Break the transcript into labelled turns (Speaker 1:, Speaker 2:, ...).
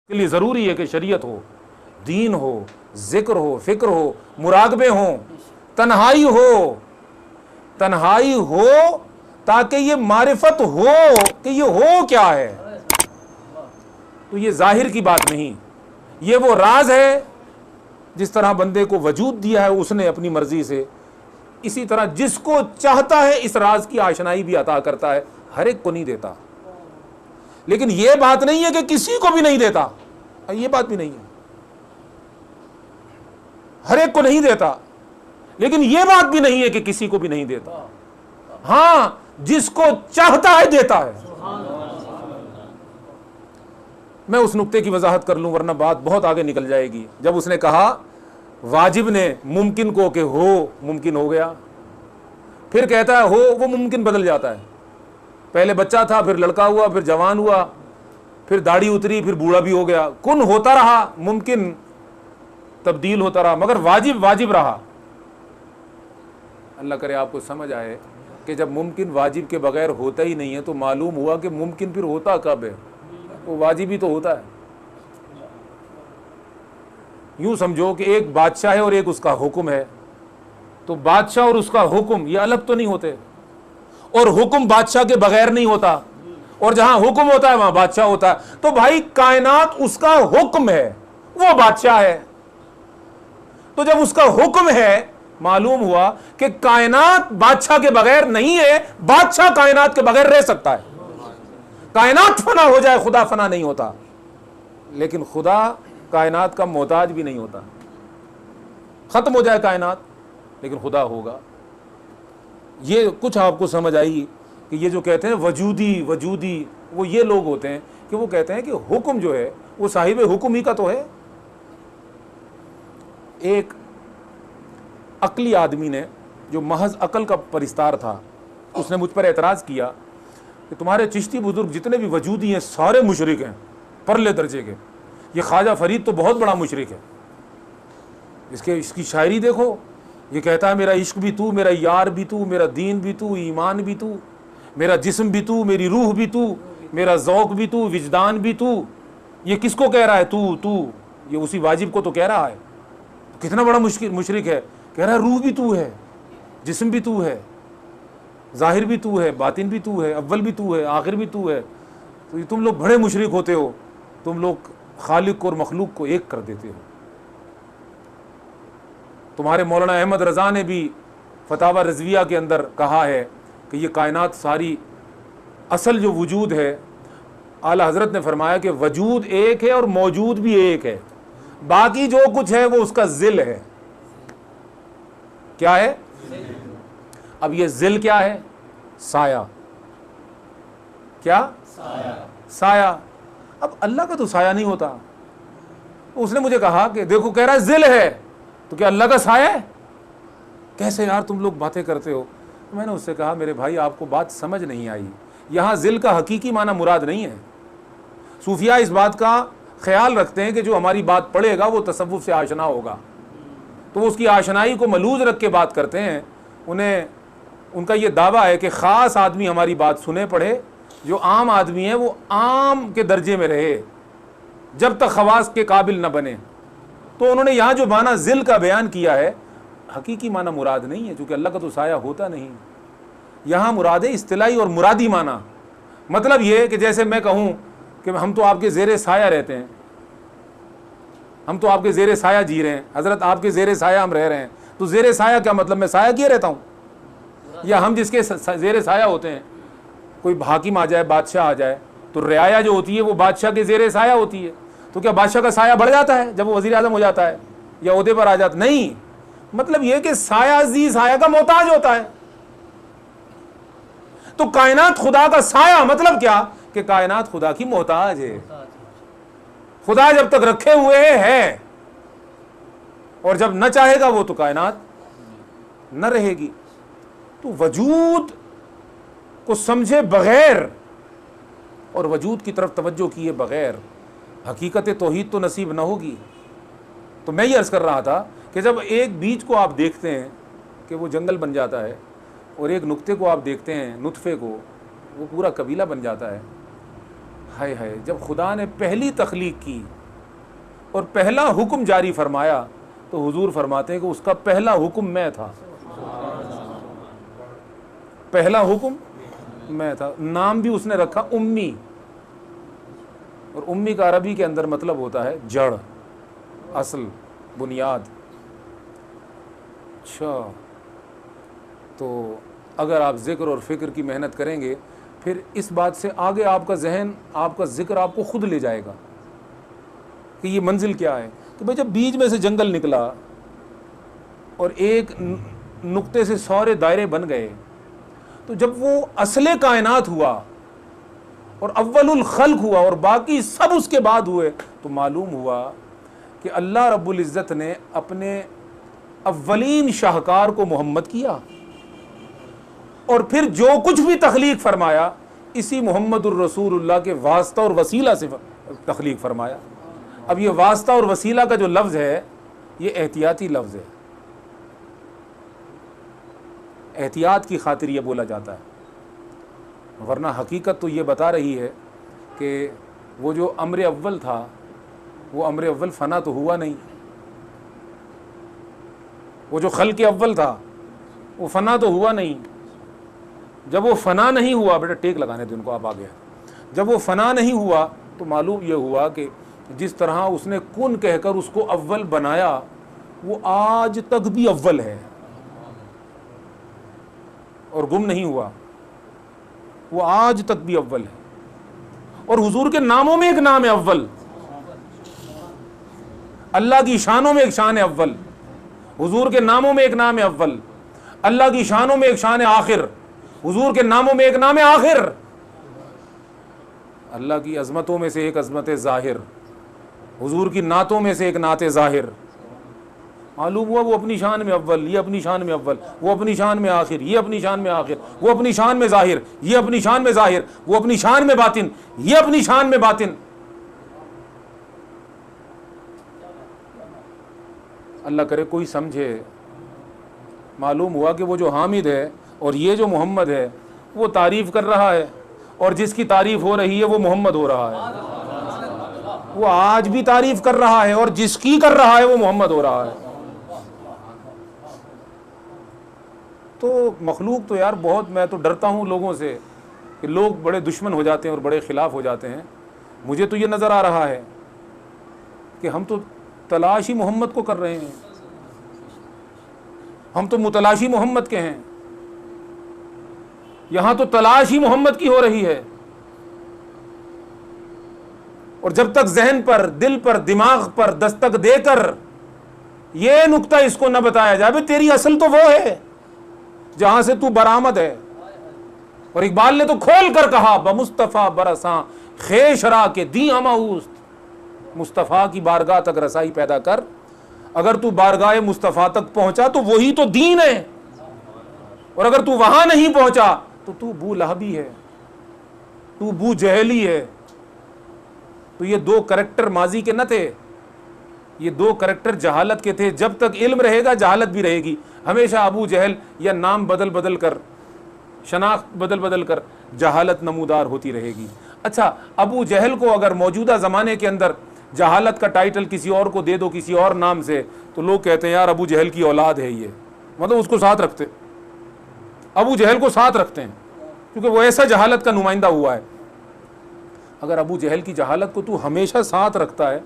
Speaker 1: के लिए ज़रूरी है कि शरीयत हो, दीन हो, ज़िक्र हो, फ़िक्र हो, मुराकबे हों, तन्हाई हो ताकि ये मारिफत हो कि ये हो क्या है। तो ये जाहिर की बात नहीं, ये वो राज है जिस तरह बंदे को वजूद दिया है उसने अपनी मर्जी से, इसी तरह जिसको चाहता है इस राज की आशनाई भी अता करता है। हर एक को नहीं देता, लेकिन यह बात नहीं है कि किसी को भी नहीं देता, यह बात भी नहीं है। हर एक को नहीं देता, लेकिन यह बात भी नहीं है कि किसी को भी नहीं देता। हां, जिसको चाहता है देता है। मैं उस नुक्ते की वजाहत कर लूं वरना बात बहुत आगे निकल जाएगी। जब उसने कहा वाजिब ने मुमकिन को कि हो मुमकिन हो गया, फिर कहता है हो, वो मुमकिन बदल जाता है। पहले बच्चा था, फिर लड़का हुआ, फिर जवान हुआ, फिर दाढ़ी उतरी, फिर बूढ़ा भी हो गया। कुन होता रहा, मुमकिन तब्दील होता रहा, मगर वाजिब वाजिब रहा। अल्लाह करे आपको समझ आए कि जब मुमकिन वाजिब के बगैर होता ही नहीं है तो मालूम हुआ कि मुमकिन फिर होता कब है, वो वाजिब ही तो होता है। यूं समझो कि एक बादशाह है और एक उसका हुक्म है, तो बादशाह और उसका हुक्म ये अलग तो नहीं होते, और हुक्म बादशाह के बगैर नहीं होता, और जहां हुक्म होता है वहां बादशाह होता है। तो भाई कायनात उसका हुक्म है, वो बादशाह है। तो जब उसका हुक्म है, मालूम हुआ कि कायनात बादशाह के बगैर नहीं है, बादशाह कायनात के बगैर रह सकता है। कायनात फना हो जाए, खुदा फना नहीं होता, लेकिन खुदा कायनात का मोहताज भी नहीं होता। खत्म हो जाए कायनात, लेकिन खुदा होगा। ये कुछ आपको समझ आई कि ये जो कहते हैं वजूदी वजूदी, वो ये लोग होते हैं कि वो कहते हैं कि हुक्म जो है वो साहिब हुक्म ही का तो है। एक अक्ली आदमी ने, जो महज अकल का परिस्तार था, उसने मुझ पर एतराज़ किया कि तुम्हारे चिश्ती बुजुर्ग जितने भी वजूदी हैं सारे मुशरिक हैं, परले दर्जे के। ये ख्वाजा फरीद तो बहुत बड़ा मुशरिक है, इसकी शायरी देखो। ये कहता है मेरा इश्क भी तू, मेरा यार भी तू, मेरा दीन भी तू, ईमान भी तू, मेरा जिस्म भी तू, मेरी रूह भी तू, मेरा ज़ौक़ भी तू, विजदान भी तू। ये किसको कह रहा है? तू तू, ये उसी वाजिब को तो कह रहा है। तो कितना बड़ा मुशरिक है। कह रहा है रूह भी तू है, जिस्म भी तू है, ज़ाहिर भी तू है, बातिन भी तू है, अव्वल भी तू है, आखिर भी तू है। तो ये तुम लोग बड़े मुशरिक होते हो, तुम लोग खालिक और मखलूक को एक कर देते हो। तुम्हारे मौलाना अहमद रज़ा ने भी फतावा रज़विया के अंदर कहा है कि ये कायनात सारी, असल जो वजूद है, आला हज़रत ने फरमाया कि वजूद एक है और मौजूद भी एक है, बाकी जो कुछ है वो उसका ज़िल है। क्या है? अब ये ज़िल क्या है? साया। क्या? साया। अब अल्लाह का तो साया नहीं होता। उसने मुझे कहा कि देखो, कह रहा है ज़िल है, तो क्या अल्लाह का साया है? कैसे यार तुम लोग बातें करते हो? तो मैंने उससे कहा मेरे भाई आपको बात समझ नहीं आई, यहाँ ज़िल का हकीकी माना मुराद नहीं है। सूफिया इस बात का ख्याल रखते हैं कि जो हमारी बात पढ़ेगा वो तसव्वुफ से आशना होगा, तो वो उसकी आशनाई को मलूज़ रख के बात करते हैं। उन्हें उनका ये दावा है कि ख़ास आदमी हमारी बात सुने पढ़े, जो आम आदमी है वो आम के दर्जे में रहे जब तक खवास के काबिल न बने। तो उन्होंने यहाँ जो माना ज़िल का बयान किया है, हकीकी माना मुराद नहीं है, क्योंकि अल्लाह का तो साया होता नहीं। यहाँ मुराद है इस्तिलाही और मुरादी माना। मतलब ये कि जैसे मैं कहूँ कि हम तो आपके ज़ेरे साया रहते हैं, हम तो आपके ज़ेरे साया जी रहे हैं, हज़रत आपके ज़ेरे साया हम रह रहे हैं। तो ज़ेरे साया क्या मतलब? मैं साया किए रहता हूँ? या हम जिसके ज़ेरे साया होते हैं, कोई हाकिम आ जाए, बादशाह आ जाए, तो रियाया जो होती है वो बादशाह के ज़ेरे साया होती है। तो क्या बादशाह का साया बढ़ जाता है जब वो वज़ीर आज़म हो जाता है या ओहदे पर आ जाता? नहीं, मतलब यह कि साया जी साया का मोहताज होता है। तो कायनात खुदा का साया, मतलब क्या कि कायनात खुदा की मोहताज है। खुदा जब तक रखे हुए है, और जब न चाहेगा वो तो कायनात न रहेगी। तो वजूद को समझे बगैर और वजूद की तरफ तवज्जो किए बगैर हकीकत तौहीद तो नसीब न होगी। तो मैं ये अर्ज़ कर रहा था कि जब एक बीज को आप देखते हैं कि वो जंगल बन जाता है, और एक नुक्ते को आप देखते हैं, नुतफ़े को, वो पूरा कबीला बन जाता है। हाय हाय, जब खुदा ने पहली तख्लीक की और पहला हुक्म जारी फरमाया तो हुजूर फरमाते हैं कि उसका पहला हुक्म मैं था। पहला हुक्म मैं था। नाम भी उसने रखा उम्मी, और उम्मी का अरबी के अंदर मतलब होता है जड़, असल, बुनियाद। अच्छा, तो अगर आप ज़िक्र और फ़िक्र की मेहनत करेंगे फिर इस बात से आगे आपका जहन, आपका ज़िक्र आपको खुद ले जाएगा कि ये मंजिल क्या है। तो भाई जब बीज में से जंगल निकला और एक नुक्ते से सारे दायरे बन गए, तो जब वो असले कायनात हुआ और अव्वलुल खल्क हुआ और बाकी सब उसके बाद हुए, तो मालूम हुआ कि अल्लाह रब्बुल इज़्ज़त ने अपने अव्वलीन शाहकार को मोहम्मद किया और फिर जो कुछ भी तख्लीक फरमाया इसी मुहम्मदुर रसूलुल्लाह के वास्ता और वसीला से तख्लीक फरमाया। अब ये वास्ता और वसीला का जो लफ्ज़ है ये एहतियाती लफ्ज़ है, एहतियात की खातिर ये बोला जाता है, वरना हकीकत तो ये बता रही है कि वो जो अम्र अव्वल था वो अम्र अव्वल फ़ना तो हुआ नहीं, वो जो खल्क़ अव्वल था वो फ़ना तो हुआ नहीं। जब वो फ़ना नहीं हुआ, बेटा टेक लगाने दो उनको, आप आ गया, जब वो फ़ना नहीं हुआ तो मालूम ये हुआ कि जिस तरह उसने कुन कहकर उसको अव्वल बनाया वो आज तक भी अव्वल है और गुम नहीं हुआ, वो आज तक भी अव्वल है। और हुजूर के नामों में एक नाम है अव्वल, अल्लाह की शानों में एक शान है अव्वल, हुजूर के नामों में एक नाम है अव्वल, अल्लाह की शानों में एक शान है आखिर, हुजूर के नामों में एक नाम है आखिर, अल्लाह की अजमतों में से एक अजमत ज़ाहिर, हुजूर की नातों में से एक नात ज़ाहिर। मालूम हुआ वो अपनी शान में अव्वल, ये अपनी शान में अव्वल, वो अपनी शान में आखिर, ये अपनी शान में आखिर, वो अपनी शान में ज़ाहिर, ये अपनी शान में ज़ाहिर, वो अपनी शान में बातिन, ये अपनी शान में बातिन। अल्लाह करे कोई समझे। मालूम हुआ कि वो जो हामिद है और ये जो मोहम्मद है वो तारीफ़ कर रहा है और जिसकी तारीफ़ हो रही है वो मोहम्मद हो रहा है, वो आज भी तारीफ़ कर रहा है और जिसकी कर रहा है वो मोहम्मद हो रहा है। तो मखलूक तो यार बहुत, मैं तो डरता हूँ लोगों से कि लोग बड़े दुश्मन हो जाते हैं और बड़े ख़िलाफ़ हो जाते हैं। मुझे तो ये नज़र आ रहा है कि हम तो तलाश ही मोहम्मद को कर रहे हैं, हम तो मुतलाशी मोहम्मद के हैं, यहाँ तो तलाश ही मोहम्मद की हो रही है। और जब तक जहन पर, दिल पर, दिमाग पर दस्तक देकर ये नुक्ता इसको न बताया जाए तेरी असल तो वो है जहां से तू बरामद है। और इकबाल ने तो खोल कर कहा, बमुस्तफ़ा बरसा खेशरा के दी अमाउस्त, मुस्तफ़ा की बारगाह तक रसाई पैदा कर। अगर तू बारगाह मुस्तफ़ा तक पहुंचा तो वही तो दीन है, और अगर तू वहां नहीं पहुंचा तो तू बू लहबी है, तू बू जहली है। तो ये दो करैक्टर माजी के न थे, ये दो करैक्टर जहालत के थे। जब तक इल्म रहेगा जहालत भी रहेगी। हमेशा अबू जहल या नाम बदल बदल कर, शनाख्त बदल बदल कर जहालत नमूदार होती रहेगी। अच्छा, अबू जहल को अगर मौजूदा ज़माने के अंदर जहालत का टाइटल किसी और को दे दो किसी और नाम से, तो लोग कहते हैं यार अबू जहल की औलाद है ये, मतलब उसको साथ रखते, अबू जहल को साथ रखते हैं क्योंकि वो ऐसा जहालत का नुमाइंदा हुआ है। अगर अबू जहल की जहालत को तू हमेशा साथ रखता है